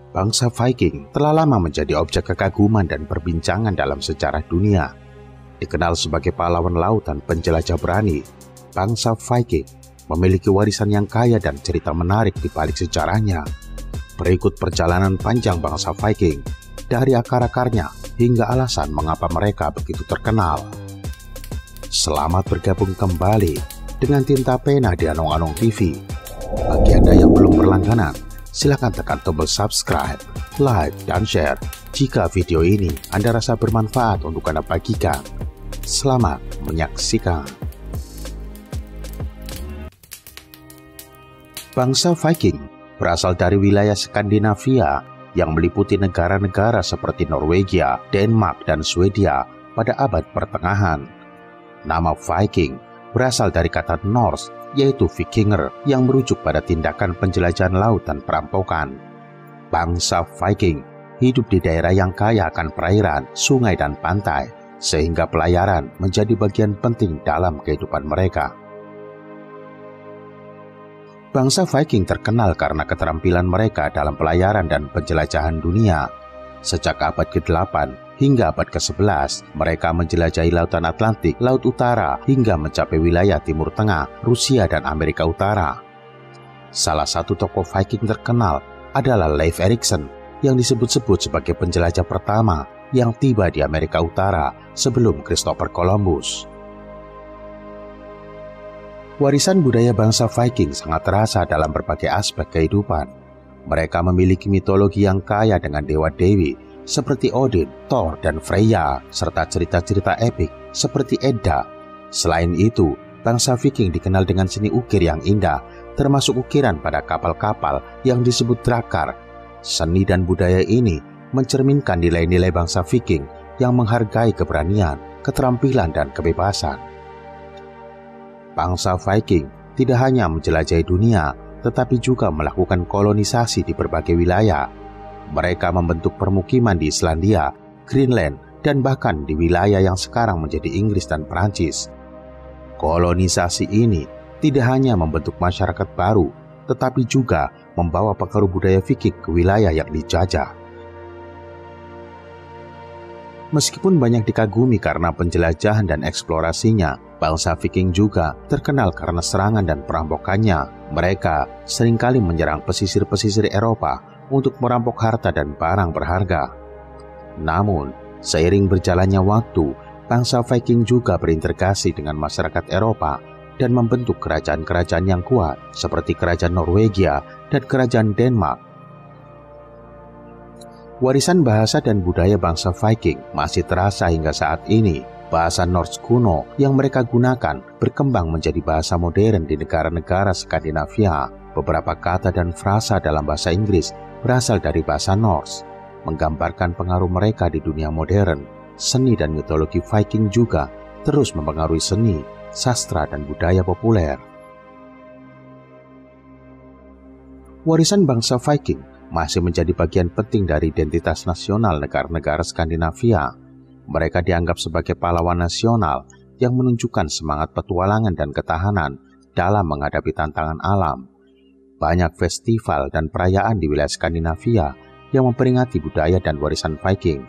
Bangsa Viking telah lama menjadi objek kekaguman dan perbincangan dalam sejarah dunia. Dikenal sebagai pahlawan laut dan penjelajah berani, bangsa Viking memiliki warisan yang kaya dan cerita menarik di balik sejarahnya. Berikut perjalanan panjang bangsa Viking, dari akar-akarnya hingga alasan mengapa mereka begitu terkenal. Selamat bergabung kembali dengan Tinta Pena di Anong-Anong TV. Bagi Anda yang belum berlangganan, silakan tekan tombol subscribe, like, dan share jika video ini Anda rasa bermanfaat untuk Anda bagikan. Selamat menyaksikan. Bangsa Viking berasal dari wilayah Skandinavia yang meliputi negara-negara seperti Norwegia, Denmark, dan Swedia pada abad pertengahan. Nama Viking berasal dari kata Norse, yaitu Vikinger, yang merujuk pada tindakan penjelajahan laut dan perampokan. Bangsa Viking hidup di daerah yang kaya akan perairan, sungai, dan pantai, sehingga pelayaran menjadi bagian penting dalam kehidupan mereka. Bangsa Viking terkenal karena keterampilan mereka dalam pelayaran dan penjelajahan dunia. Sejak abad ke-8 hingga abad ke-11, mereka menjelajahi lautan Atlantik, Laut Utara, hingga mencapai wilayah Timur Tengah, Rusia, dan Amerika Utara. Salah satu tokoh Viking terkenal adalah Leif Erikson, yang disebut-sebut sebagai penjelajah pertama yang tiba di Amerika Utara sebelum Christopher Columbus. Warisan budaya bangsa Viking sangat terasa dalam berbagai aspek kehidupan. Mereka memiliki mitologi yang kaya dengan dewa-dewi seperti Odin, Thor, dan Freya, serta cerita-cerita epik seperti Edda. Selain itu, bangsa Viking dikenal dengan seni ukir yang indah, termasuk ukiran pada kapal-kapal yang disebut drakar. Seni dan budaya ini mencerminkan nilai-nilai bangsa Viking yang menghargai keberanian, keterampilan, dan kebebasan. Bangsa Viking tidak hanya menjelajahi dunia, tetapi juga melakukan kolonisasi di berbagai wilayah. Mereka membentuk permukiman di Islandia, Greenland, dan bahkan di wilayah yang sekarang menjadi Inggris dan Perancis. Kolonisasi ini tidak hanya membentuk masyarakat baru, tetapi juga membawa pengaruh budaya Viking ke wilayah yang dijajah. Meskipun banyak dikagumi karena penjelajahan dan eksplorasinya, bangsa Viking juga terkenal karena serangan dan perampokannya. Mereka seringkali menyerang pesisir-pesisir Eropa untuk merampok harta dan barang berharga. Namun, seiring berjalannya waktu, bangsa Viking juga berintegrasi dengan masyarakat Eropa dan membentuk kerajaan-kerajaan yang kuat seperti kerajaan Norwegia dan kerajaan Denmark. Warisan bahasa dan budaya bangsa Viking masih terasa hingga saat ini. Bahasa Norse kuno yang mereka gunakan berkembang menjadi bahasa modern di negara-negara Skandinavia. Beberapa kata dan frasa dalam bahasa Inggris berasal dari bahasa Norse, menggambarkan pengaruh mereka di dunia modern. Seni dan mitologi Viking juga terus mempengaruhi seni, sastra, dan budaya populer. Warisan bangsa Viking masih menjadi bagian penting dari identitas nasional negara-negara Skandinavia. Mereka dianggap sebagai pahlawan nasional yang menunjukkan semangat petualangan dan ketahanan dalam menghadapi tantangan alam. Banyak festival dan perayaan di wilayah Skandinavia yang memperingati budaya dan warisan Viking.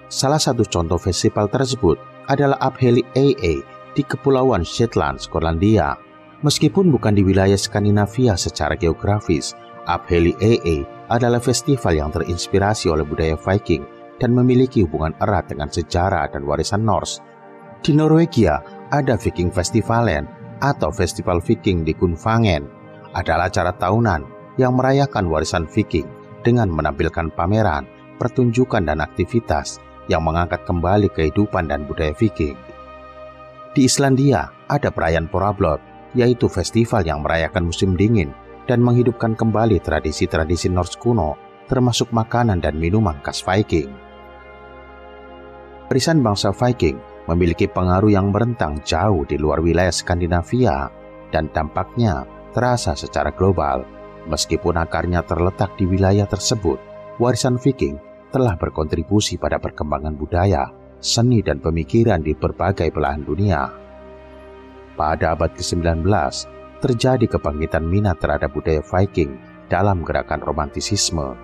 Salah satu contoh festival tersebut adalah Abheli AA di Kepulauan Shetland, Skotlandia. Meskipun bukan di wilayah Skandinavia secara geografis, Abheli AA adalah festival yang terinspirasi oleh budaya Viking dan memiliki hubungan erat dengan sejarah dan warisan Norse. Di Norwegia, ada Viking Festivalen atau Festival Viking di Gunvangen. Adalah acara tahunan yang merayakan warisan Viking dengan menampilkan pameran, pertunjukan, dan aktivitas yang mengangkat kembali kehidupan dan budaya Viking. Di Islandia, ada perayaan Porablot, yaitu festival yang merayakan musim dingin dan menghidupkan kembali tradisi-tradisi Norse kuno, termasuk makanan dan minuman khas Viking. Warisan bangsa Viking memiliki pengaruh yang merentang jauh di luar wilayah Skandinavia dan dampaknya terasa secara global. Meskipun akarnya terletak di wilayah tersebut, warisan Viking telah berkontribusi pada perkembangan budaya, seni, dan pemikiran di berbagai belahan dunia. Pada abad ke-19, terjadi kebangkitan minat terhadap budaya Viking dalam gerakan romantisisme.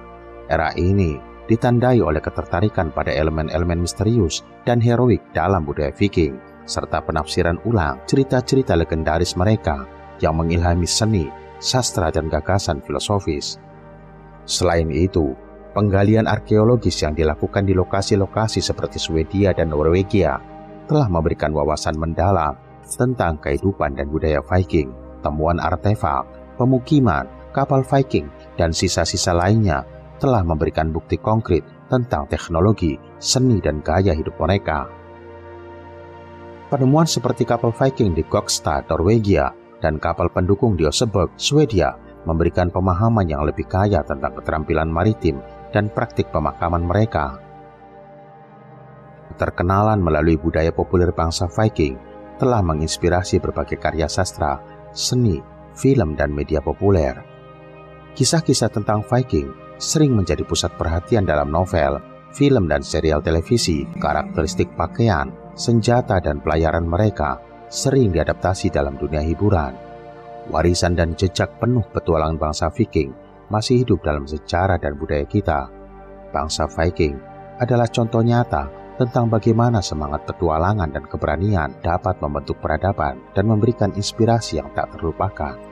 Era ini ditandai oleh ketertarikan pada elemen-elemen misterius dan heroik dalam budaya Viking, serta penafsiran ulang cerita-cerita legendaris mereka yang mengilhami seni, sastra, dan gagasan filosofis. Selain itu, penggalian arkeologis yang dilakukan di lokasi-lokasi seperti Swedia dan Norwegia telah memberikan wawasan mendalam tentang kehidupan dan budaya Viking. Temuan artefak, pemukiman, kapal Viking, dan sisa-sisa lainnya telah memberikan bukti konkret tentang teknologi, seni, dan gaya hidup mereka. Penemuan seperti kapal Viking di Gokstad, Norwegia, dan kapal pendukung di Oseberg, Swedia, memberikan pemahaman yang lebih kaya tentang keterampilan maritim dan praktik pemakaman mereka. Keterkenalan melalui budaya populer bangsa Viking telah menginspirasi berbagai karya sastra, seni, film, dan media populer. Kisah-kisah tentang Viking sering menjadi pusat perhatian dalam novel, film, dan serial televisi. Karakteristik pakaian, senjata, dan pelayaran mereka sering diadaptasi dalam dunia hiburan. Warisan dan jejak penuh petualangan bangsa Viking masih hidup dalam sejarah dan budaya kita. Bangsa Viking adalah contoh nyata tentang bagaimana semangat petualangan dan keberanian dapat membentuk peradaban dan memberikan inspirasi yang tak terlupakan.